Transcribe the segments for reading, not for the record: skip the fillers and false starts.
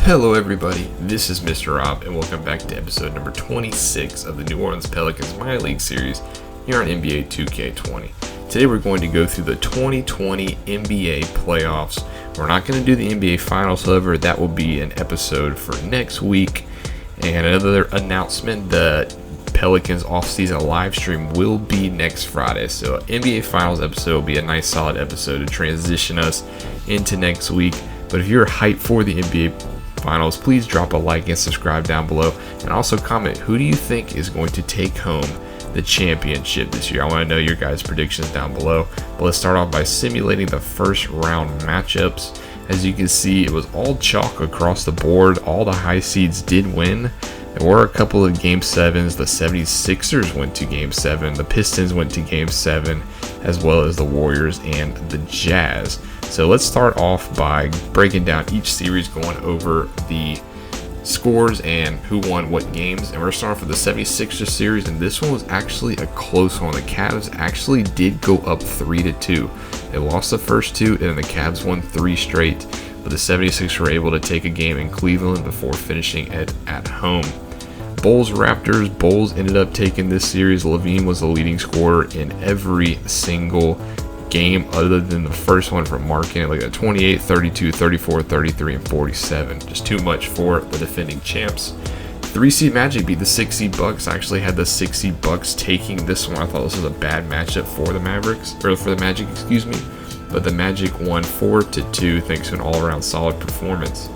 Hello everybody, this is Mr. Rob and welcome back to episode number 26 of the New Orleans Pelicans MyLeague series here on NBA 2K20. Today we're going to go through the 2020 NBA playoffs. We're not going to do the NBA finals, however, that will be an episode for next week. And another announcement, the Pelicans offseason live stream will be next Friday. So NBA finals episode will be a nice solid episode to transition us into next week. But if you're hyped for the NBA finals, please drop a like and subscribe down below, and also comment who do you think is going to take home the championship this year. I want to know your guys' predictions down below. But let's start off by simulating the first round matchups. As you can see, it was all chalk across the board. All the high seeds did win. There were a couple of game sevens. The 76ers went to game 7, the Pistons went to game 7, as well as the Warriors and the Jazz. So let's start off by breaking down each series, going over the scores and who won what games. And we're going to start off with the 76ers series, and this one was actually a close one. The Cavs actually did go up 3-2. They lost the first two, and then the Cavs won 3 straight. But the 76ers were able to take a game in Cleveland before finishing it at home. Bulls-Raptors. Bulls ended up taking this series. LaVine was the leading scorer in every single game other than the first one from marking it like a 28, 32, 34, 33, and 47. Just too much for the defending champs. 3-seed Magic beat the 6-seed Bucks. I actually had the 6-seed Bucks taking this one. I thought this was a bad matchup for the Mavericks, or for the Magic, excuse me. But the Magic won 4-2 thanks to an all-around solid performance.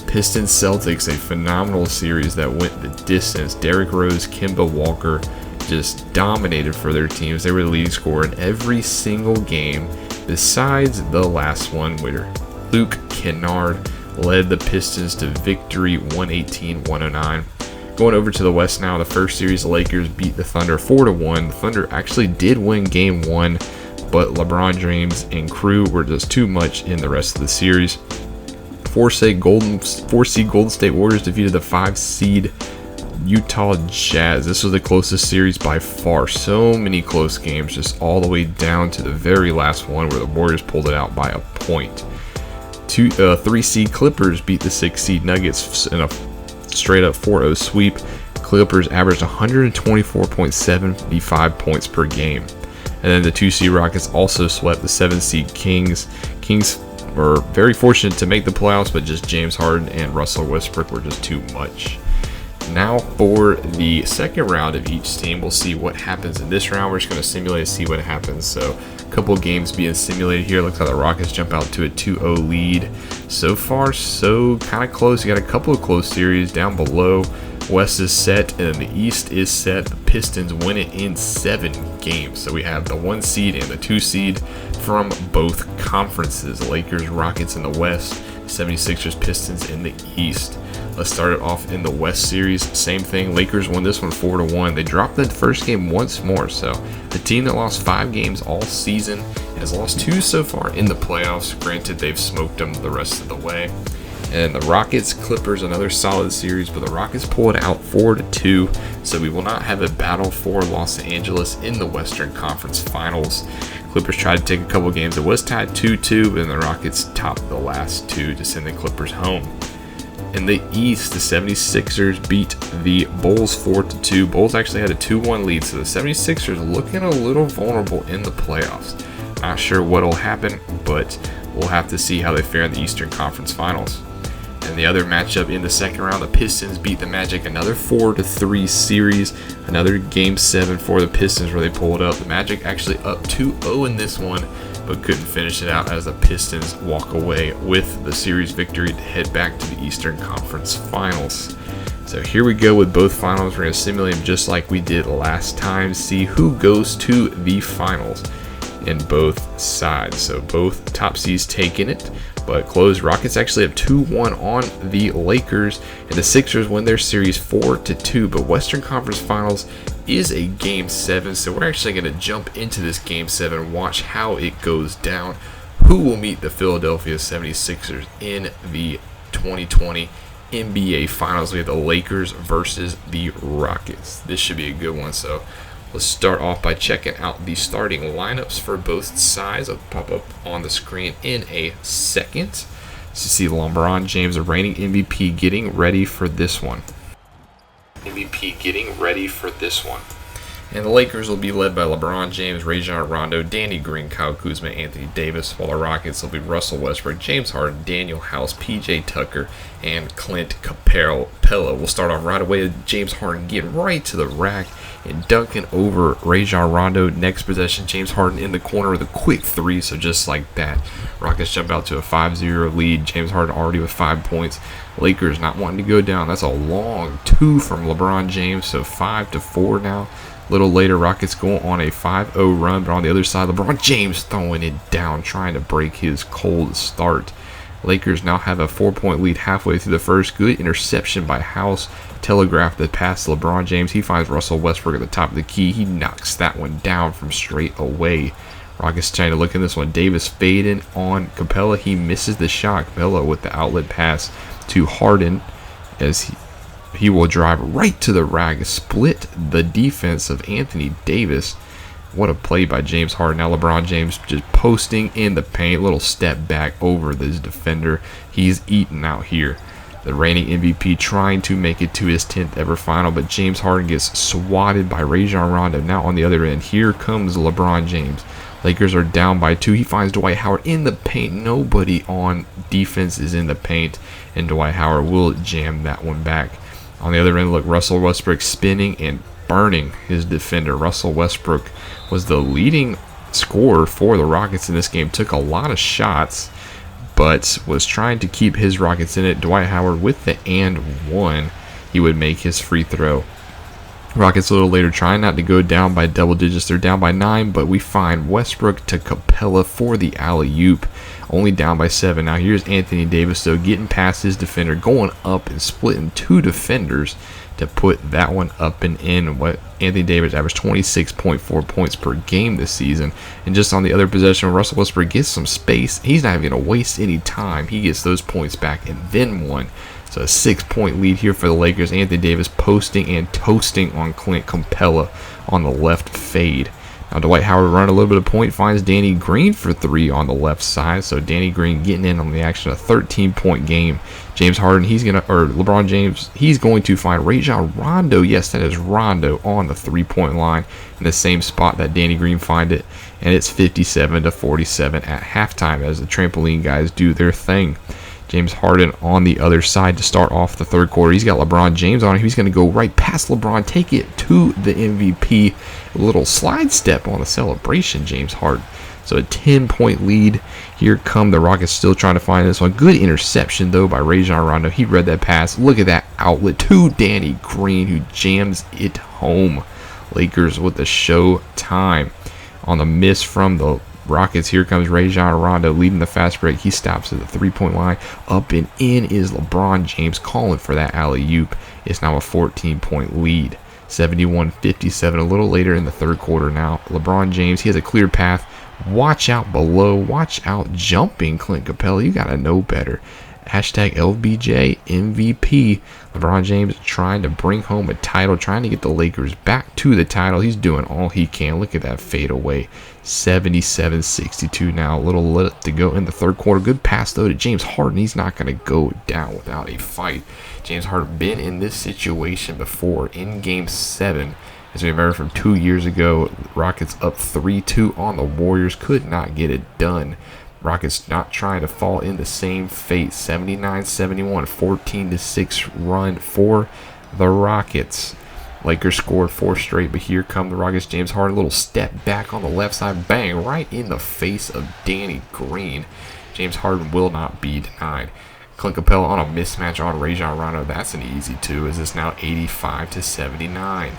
Pistons Celtics, a phenomenal series that went the distance. Derrick Rose, Kemba Walker just dominated for their teams. They were the leading scorer in every single game besides the last one, where Luke Kennard led the Pistons to victory 118-109. Going over to the West now, the first series, the Lakers beat the Thunder 4-1. The Thunder actually did win game 1, but LeBron James and crew were just too much in the rest of the series. 4-seed Golden State Warriors defeated the 5-seed Utah Jazz. This was the closest series by far. So many close games, just all the way down to the very last one where the Warriors pulled it out by a point. 3-seed Clippers beat the 6-seed Nuggets in a straight up 4-0 sweep. Clippers averaged 124.75 points per game. And then the 2-seed Rockets also swept the 7-seed Kings. Kings were very fortunate to make the playoffs, but just James Harden and Russell Westbrook were just too much. Now for the second round of each team, we'll see what happens in this round. We're just going to simulate and see what happens. So a couple of games being simulated here. Looks like the Rockets jump out to a 2-0 lead. So far, so kind of close. You got a couple of close series down below. West is set, and then the East is set. The Pistons win it in 7 games. So we have the 1 seed and the 2 seed from both conferences. The Lakers, Rockets in the West, 76ers, Pistons in the East. Let's start it off in the West series. Same thing. Lakers won this one 4-1. They dropped the first game once more. So the team that lost 5 games all season has lost 2 so far in the playoffs. Granted, they've smoked them the rest of the way. And the Rockets Clippers, another solid series, but the Rockets pull it out 4-2. So we will not have a battle for Los Angeles in the Western Conference Finals. Clippers tried to take a couple games. It was tied 2-2, but then the Rockets topped the last 2 to send the Clippers home. In the East, the 76ers beat the Bulls 4-2. Bulls actually had a 2-1 lead, so the 76ers looking a little vulnerable in the playoffs. Not sure what will happen, but we'll have to see how they fare in the Eastern Conference Finals. And the other matchup in the second round, the Pistons beat the Magic, another 4-3 series, another game 7 for the Pistons where they pulled up. The Magic actually up 2-0 in this one, but couldn't finish it out as the Pistons walk away with the series victory to head back to the Eastern Conference Finals. So here we go with both finals. We're going to simulate them just like we did last time, see who goes to the finals in both sides. So both top seeds taking it, but close. Rockets actually have 2-1 on the Lakers, and the Sixers win their series 4-2. But Western Conference Finals is a game 7, so we're actually going to jump into this game 7 and watch how it goes down. Who will meet the Philadelphia 76ers in the 2020 NBA Finals? We have the Lakers versus the Rockets. This should be a good one. So let's start off by checking out the starting lineups for both sides. I'll pop up on the screen in a second. to see LeBron James, the reigning MVP, getting ready for this one. And the Lakers will be led by LeBron James, Rajon Rondo, Danny Green, Kyle Kuzma, Anthony Davis, while the Rockets will be Russell Westbrook, James Harden, Daniel House, PJ Tucker, and Clint Capella. We'll start off right away with James Harden getting right to the rack and dunking over Rajon Rondo. Next possession, James Harden in the corner with a quick three, so just like that, Rockets jump out to a 5-0 lead. James Harden already with 5 points. Lakers not wanting to go down. That's a long two from LeBron James, so 5-4 now. A little later, Rockets go on a 5-0 run, but on the other side, LeBron James throwing it down, trying to break his cold start. Lakers now have a 4-point lead halfway through the first. Good interception by House. Telegraphed the pass to LeBron James. He finds Russell Westbrook at the top of the key. He knocks that one down from straight away. Rockets trying to look in this one. Davis fading on Capella. He misses the shot. Capella with the outlet pass to Harden as he will drive right to the rack, split the defense of Anthony Davis. What a play by James Harden. Now LeBron James just posting in the paint. Little step back over this defender. He's eaten out here. The reigning MVP trying to make it to his 10th ever final, but James Harden gets swatted by Rajon Rondo. Now on the other end, here comes LeBron James. Lakers are down by 2. He finds Dwight Howard in the paint. Nobody on defense is in the paint, and Dwight Howard will jam that one back. On the other end, look, Russell Westbrook spinning and burning his defender. Russell Westbrook was the leading scorer for the Rockets in this game. Took a lot of shots, but was trying to keep his Rockets in it. Dwight Howard with the and one. He would make his free throw. Rockets a little later trying not to go down by double digits. They're down by 9, but we find Westbrook to Capella for the alley-oop. Only down by 7. Now here's Anthony Davis, though, getting past his defender, going up and splitting 2 defenders to put that one up and in. What Anthony Davis averaged 26.4 points per game this season. And just on the other possession, Russell Westbrook gets some space. He's not even going to waste any time. He gets those points back and then one. So a 6-point lead here for the Lakers. Anthony Davis posting and toasting on Clint Capella on the left fade. Now Dwight Howard running a little bit of point, finds Danny Green for 3 on the left side. So Danny Green getting in on the action, a 13-point game. James Harden, LeBron James, he's going to find Rajon Rondo. Yes, that is Rondo on the 3-point line in the same spot that Danny Green find it. And it's 57-47 at halftime as the trampoline guys do their thing. James Harden on the other side to start off the third quarter. He's got LeBron James on him. He's going to go right past LeBron, take it to the MVP. A little slide step on the celebration, James Harden. So a 10-point lead. Here come the Rockets still trying to find this one. Good interception, though, by Rajon Rondo. He read that pass. Look at that outlet to Danny Green, who jams it home. Lakers with the show time. On the miss from the Rockets, here comes Rajon Rondo leading the fast break. He stops at the 3-point line. Up and in is LeBron James calling for that alley-oop. It's now a 14-point lead. 71-57. A little later in the third quarter now. LeBron James, he has a clear path. Watch out below. Watch out jumping Clint Capella. You got to know better. Hashtag LBJ MVP. LeBron James trying to bring home a title, trying to get the Lakers back to the title. He's doing all he can. Look at that fadeaway. 77-62 now. A little left to go in the third quarter. Good pass, though, to James Harden. He's not going to go down without a fight. James Harden been in this situation before in Game 7. As we remember from 2 years ago, Rockets up 3-2 on the Warriors. Could not get it done. Rockets not trying to fall in the same fate. 79-71, 14-6 run for the Rockets. Lakers scored 4 straight, but here come the Rockets. James Harden, a little step back on the left side. Bang, right in the face of Danny Green. James Harden will not be denied. Clint Capella on a mismatch on Rajon Rondo. That's an easy 2, as it's now 85-79.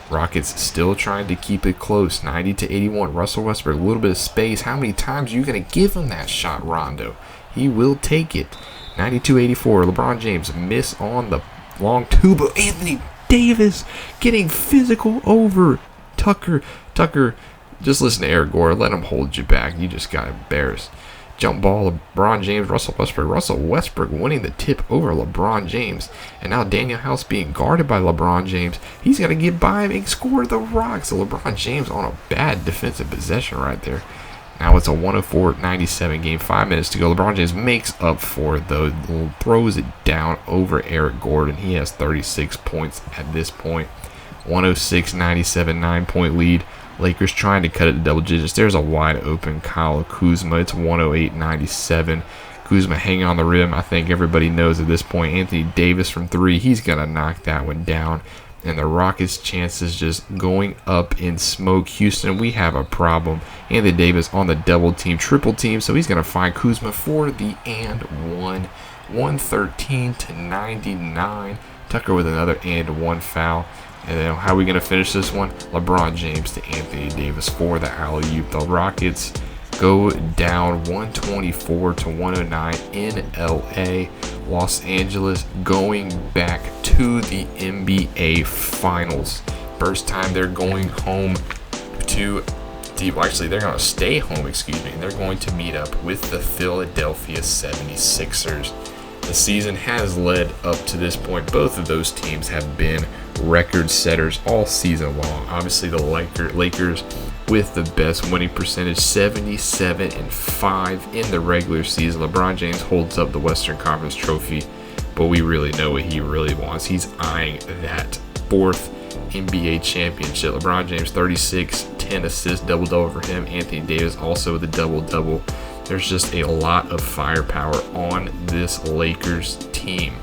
Rockets still trying to keep it close. 90-81. Russell Westbrook, a little bit of space. How many times are you going to give him that shot, Rondo? He will take it. 92-84. LeBron James miss on the long 2, but Anthony Davis getting physical over Tucker. Tucker, just listen to Eric Gore. Let him hold you back. You just got embarrassed. Jump ball, LeBron James, Russell Westbrook. Russell Westbrook winning the tip over LeBron James. And now Daniel House being guarded by LeBron James. He's got to get by him and score the rock. So LeBron James on a bad defensive possession right there. Now it's a 104-97 game, 5 minutes to go. LeBron James makes up for it, though. Throws it down over Eric Gordon. He has 36 points at this point. 106-97, 9-point lead. Lakers trying to cut it to double digits. There's a wide open Kyle Kuzma. It's 108-97. Kuzma hanging on the rim. I think everybody knows at this point. Anthony Davis from 3. He's going to knock that one down. And the Rockets' chances just going up in smoke. Houston, we have a problem. Anthony Davis on the double team, triple team. So he's going to find Kuzma for the and one. 113-99. Tucker with another and one foul. And then how are we going to finish this one? LeBron James to Anthony Davis for the alley-oop. The Rockets go down 124-109 in LA. Los Angeles going back to the NBA Finals. First time they're going home to actually they're going to stay home, and they're going to meet up with the Philadelphia 76ers. The season has led up to this point. Both of those teams have been record setters all season long. Obviously, the Lakers with the best winning percentage, 77-5 in the regular season. LeBron James holds up the Western Conference trophy, but we really know what he really wants. He's eyeing that 4th NBA championship. LeBron James, 36, 10 assists, double-double for him. Anthony Davis also with a double-double. There's just a lot of firepower on this Lakers team.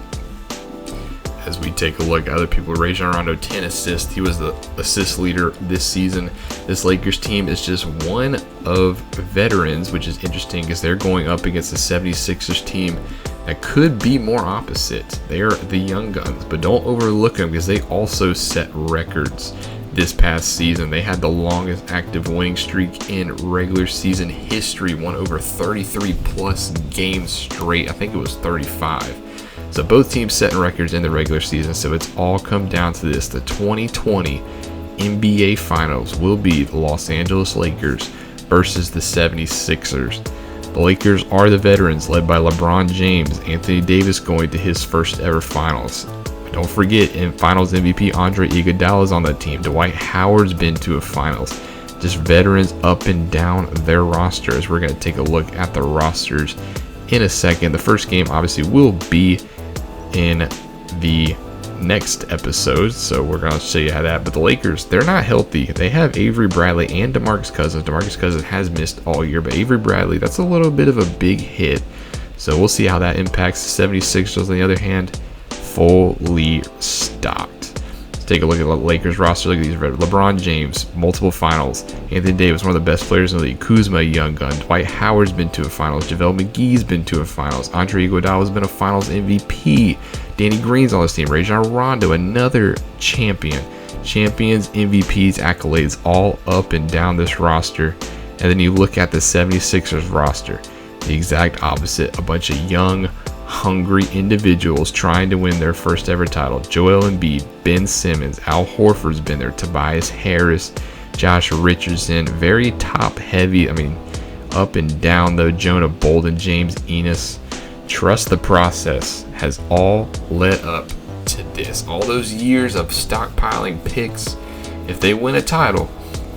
As we take a look at other people, Rajon Rondo, 10 assists. He was the assist leader this season. This Lakers team is just one of veterans, which is interesting because they're going up against the 76ers team that could be more opposite. They're the young guns, but don't overlook them because they also set records. This past season, they had the longest active winning streak in regular season history, won over 33 plus games straight. I think it was 35. So both teams setting records in the regular season. So it's all come down to this. The 2020 NBA Finals will be the Los Angeles Lakers versus the 76ers. The Lakers are the veterans led by LeBron James. Anthony Davis going to his first ever finals. Don't forget, in Finals MVP Andre Iguodala is on that team. Dwight Howard's been to a Finals. Just veterans up and down their rosters. We're going to take a look at the rosters in a second. The first game obviously will be in the next episode, so we're going to show you how that. But the Lakers, they're not healthy. They have Avery Bradley and DeMarcus Cousins. DeMarcus Cousins has missed all year, but Avery Bradley, that's a little bit of a big hit. So we'll see how that impacts the 76ers. On the other hand, fully stocked. Let's take a look at the Lakers roster. Look at these. LeBron James, multiple finals. Anthony Davis, one of the best players in the league. Kuzma, a young gun. Dwight Howard's been to a finals. JaVale McGee's been to a finals. Andre Iguodala's been a finals MVP. Danny Green's on this team. Rajon Rondo, another champion. Champions, MVPs, accolades all up and down this roster. And then you look at the 76ers roster. The exact opposite. A bunch of young, hungry individuals trying to win their first ever title. Joel Embiid, Ben Simmons, Al Horford's been there, Tobias Harris, Josh Richardson, very top heavy. I mean, up and down though. Jonah Bolden, James Ennis. Trust the process has all led up to this. All those years of stockpiling picks. If they win a title,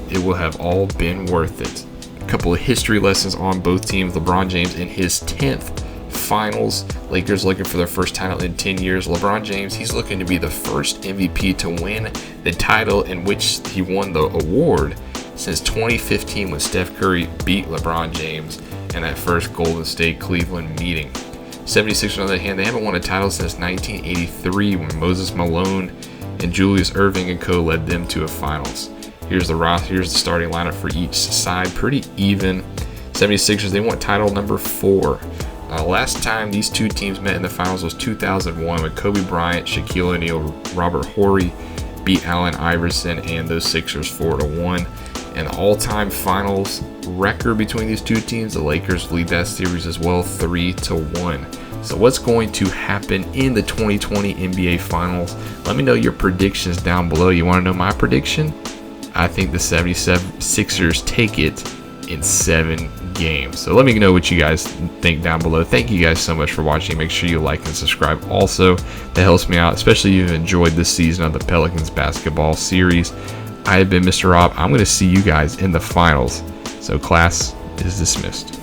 it will have all been worth it. A couple of history lessons on both teams. LeBron James in his 10th finals. Lakers looking for their first title in 10 years. LeBron James, he's looking to be the first MVP to win the title in which he won the award since 2015 when Steph Curry beat LeBron James in that first Golden State Cleveland meeting. 76ers on the other hand, they haven't won a title since 1983 when Moses Malone and Julius Erving and co led them to a finals. Here's the starting lineup for each side, pretty even. 76ers, they won title number 4. Last time these two teams met in the finals was 2001 when Kobe Bryant, Shaquille O'Neal, Robert Horry beat Allen Iverson and those Sixers 4-1. And the all-time finals record between these two teams, the Lakers lead that series as well, 3-1. So what's going to happen in the 2020 NBA Finals? Let me know your predictions down below. You want to know my prediction? I think the 76ers take it in 7 games. So let me know what you guys think down below. Thank you guys so much for watching. Make sure you like and subscribe also. That helps me out, especially if you've enjoyed this season of the Pelicans basketball series. I have been Mr. Rob. I'm going to see you guys in the finals. So class is dismissed.